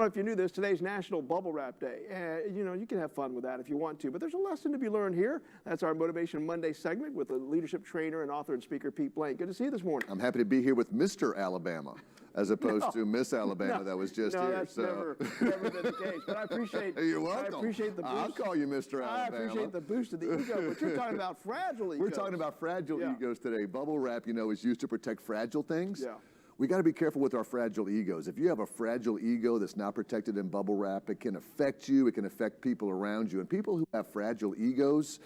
If you knew this, today's National Bubble Wrap Day. You can have fun with that if you want to, but there's a lesson to be learned here. That's our Motivation Monday segment with the leadership trainer and author and speaker, Pete Blank. Good to see you this morning. I'm happy to be here with Mr. Alabama as opposed to Miss Alabama that was just here. That's never been the case, but I appreciate You're welcome. I appreciate the boost. I'll call you Mr. Alabama. I appreciate the boost of the ego, but you're talking about fragile egos. We're talking about fragile egos today. Bubble wrap, is used to protect fragile things. Yeah. We got to be careful with our fragile egos. If you have a fragile ego that's not protected in bubble wrap, it can affect you, it can affect people around you. And people who have fragile egos,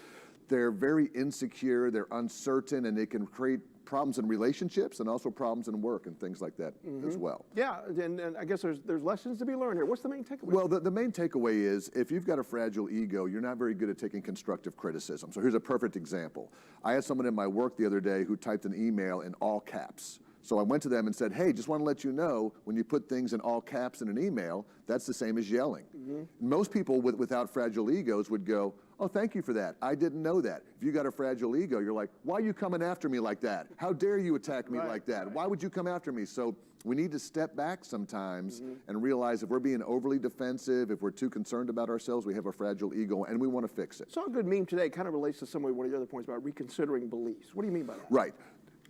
they're very insecure, they're uncertain, and it can create problems in relationships and also problems in work and things like that as well. Yeah, and I guess there's lessons to be learned here. What's the main takeaway? Well, the main takeaway is if you've got a fragile ego, you're not very good at taking constructive criticism. So here's a perfect example. I had someone in my work the other day who typed an email in all caps. So I went to them and said, hey, just want to let you know, when you put things in all caps in an email, that's the same as yelling. Most people without fragile egos would go, oh, thank you for that. I didn't know that. If you got a fragile ego, you're like, why are you coming after me like that? How dare you attack me like that? Why would you come after me? So we need to step back sometimes and realize if we're being overly defensive, if we're too concerned about ourselves, we have a fragile ego and we want to fix it. So a good meme today kind of relates to one of your other points about reconsidering beliefs. What do you mean by that? Right.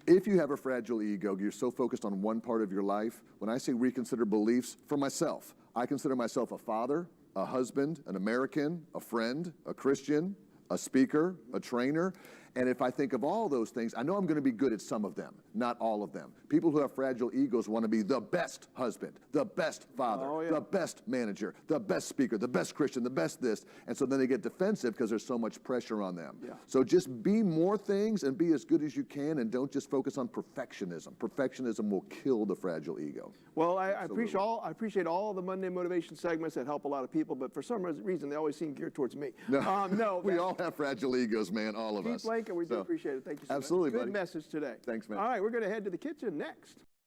If you have a fragile ego, you're so focused on one part of your life. When I say reconsider beliefs, for myself, I consider myself a father, a husband, an American, a friend, a Christian, a speaker, a trainer. And if I think of all those things, I know I'm going to be good at some of them, not all of them. People who have fragile egos want to be the best husband, the best father, the best manager, the best speaker, the best Christian, the best this. And so then they get defensive because there's so much pressure on them. So just be more things and be as good as you can, and don't just focus on perfectionism. Perfectionism will kill the fragile ego. Well, I appreciate all the Monday motivation segments that help a lot of people, but for some reason they always seem geared towards me. No, we all have fragile egos, man, all of us. Pete Blank, and we do appreciate it. Thank you so much. Absolutely, Good message today. Thanks, man. All right, we're going to head to the kitchen next.